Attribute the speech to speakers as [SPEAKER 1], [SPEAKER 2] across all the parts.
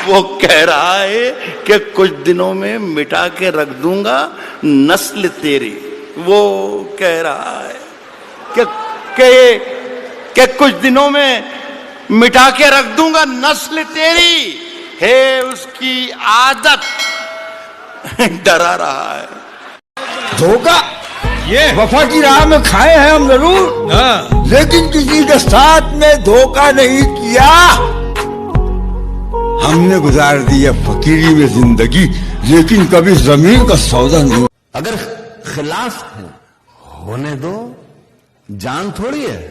[SPEAKER 1] وہ کہہ رہا ہے کہ کچھ دنوں میں مٹا کے رکھ دوں گا نسل تیری. وہ کہہ رہا ہے کہ کچھ دنوں میں مٹا کے رکھ دوں گا نسل تیری. ہے اس کی عادت ڈرا رہا ہے.
[SPEAKER 2] دھوکہ یہ وفا کی راہ میں کھائے ہیں ہم ضرور, لیکن کسی کے ساتھ میں دھوکہ نہیں کیا. ہم نے گزار دی ہے فقیری میں زندگی, لیکن کبھی زمین کا سودا نہیں.
[SPEAKER 3] اگر خلاف ہے ہونے دو, جان تھوڑی ہے,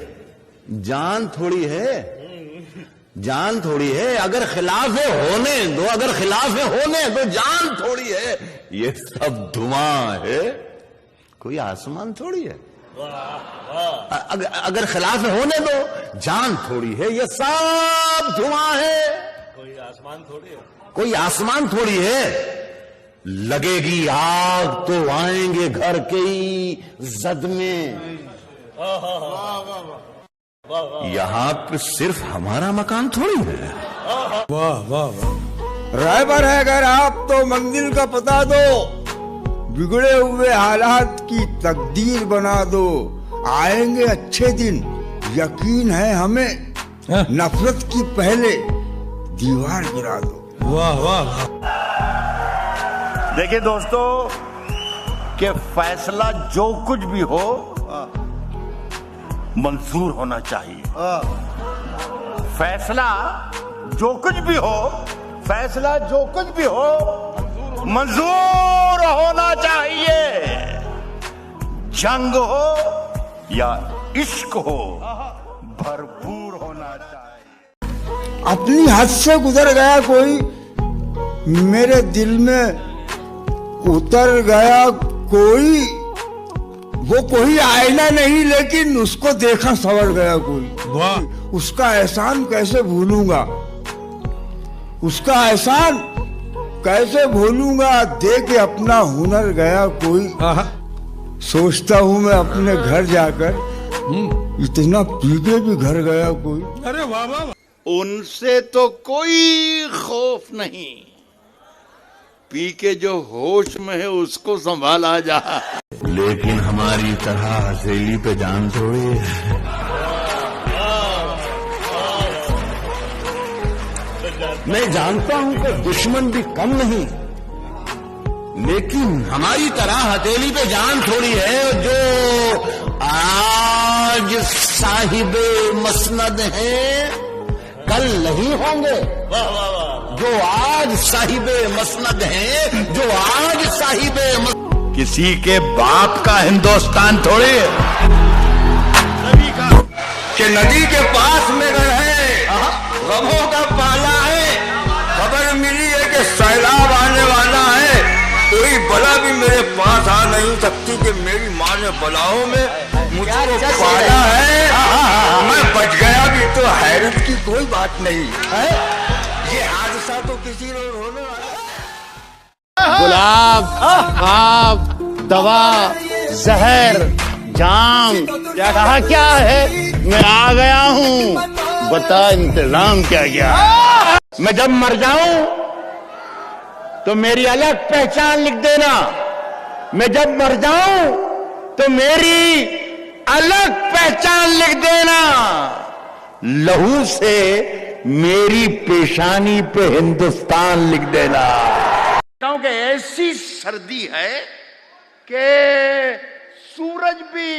[SPEAKER 3] جان تھوڑی ہے, جان تھوڑی ہے. اگر خلاف ہے ہونے دو, اگر خلاف ہے ہونے دو, جان تھوڑی ہے. یہ سب دھواں ہے, کوئی آسمان تھوڑی ہے. اگر خلاف ہے ہونے دو, جان تھوڑی ہے. یہ سب دھواں ہے, کوئی آسمان تھوڑی ہے, کوئی آسمان تھوڑی ہے. لگے گی آگ تو آئیں گے گھر کے ہی زد میں. یہاں پہ صرف ہمارا مکان تھوڑی ہے.
[SPEAKER 2] واہ واہ واہ. رہبر ہے اگر آپ تو منزل کا پتا دو, بگڑے ہوئے حالات کی تقدیر بنا دو. آئیں گے اچھے دن, یقین ہے ہمیں, نفرت کی پہلے دیوار گرا دو. واہ واہ.
[SPEAKER 1] دیکھیں دوستو کہ فیصلہ جو کچھ بھی ہو منظور ہونا چاہیے. فیصلہ جو کچھ بھی ہو, فیصلہ جو کچھ بھی ہو منظور ہونا چاہیے. جنگ ہو یا عشق ہو بھرپور ہونا چاہیے.
[SPEAKER 2] اپنی حد سے گزر گیا کوئی, میرے دل میں اتر گیا کوئی. وہ کوئی آئینہ نہیں لیکن اس کو دیکھا سنور گیا کوئی. اس کا احسان کیسے بھولوں گا, اس کا احسان کیسے بھولوں گا. دے کے اپنا ہنر گیا کوئی. سوچتا ہوں میں اپنے گھر جا کر, اتنا پی کے بھی گھر گیا کوئی. ارے واہ واہ.
[SPEAKER 1] ان سے تو کوئی خوف نہیں, پی کے جو ہوش میں ہے اس کو سنبھالا جا.
[SPEAKER 3] لیکن ہماری طرح ہتھیلی پہ جان تھوڑی ہے. میں جانتا ہوں کہ دشمن بھی کم نہیں, لیکن ہماری طرح ہتھیلی پہ جان تھوڑی ہے. جو آج صاحب مسند ہیں کل نہیں ہوں گے. جو آج صاحب مسند ہیں, جو آج صاحب
[SPEAKER 1] کسی کے باپ کا ہندوستان تھوڑی ہے.
[SPEAKER 2] کہ ندی کے پاس میں گھر ہے, غموں کا پالا ہے. خبر ملی ہے کہ سیلاب آنے والا ہے. کوئی بلا بھی میرے پاس آ نہیں سکتی کہ میری ماں نے بلاؤں میں مجھ کو پالا ہے. میں بچ گیا بھی تو حیرت کی کوئی بات نہیں. یہ حادثہ تو کسی روز ہونے والا ہے.
[SPEAKER 1] گلاب, خواب, دوا, زہر, جام, کہا کیا ہے. میں آ گیا ہوں, بتا انتظام کیا کیا. میں جب مر جاؤں تو میری الگ پہچان لکھ دینا. میں جب مر جاؤں تو میری الگ پہچان لکھ دینا. لہو سے میری پیشانی پہ ہندوستان لکھ دینا. کہ ایسی سردی ہے کہ سورج بھی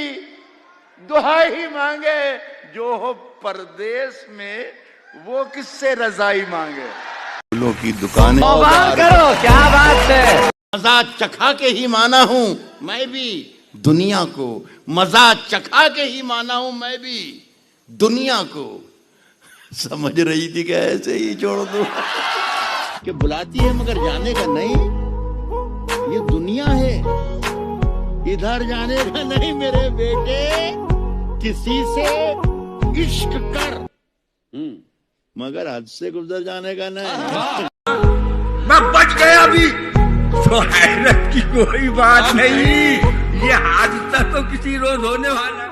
[SPEAKER 1] دہائی مانگے, جو ہو پردیس میں وہ کس سے رضائی مانگے. پھولوں کی دکانیں
[SPEAKER 4] کرو, کیا بات ہے.
[SPEAKER 1] مزہ چکھا کے ہی مانا ہوں میں بھی دنیا کو, مزہ چکھا کے ہی مانا ہوں میں بھی دنیا کو. سمجھ رہی تھی کہ ایسے ہی چھوڑ دوں, کہ بلاتی ہے مگر جانے کا نہیں. یہ دنیا ہے, ادھر جانے کا نہیں میرے بیٹے. کسی سے عشق کر مگر حد سے گزر جانے کا نہیں.
[SPEAKER 2] میں بچ گیا بھی تو حیرت کی کوئی بات نہیں. یہ حادثہ تو کسی روز ہونے والا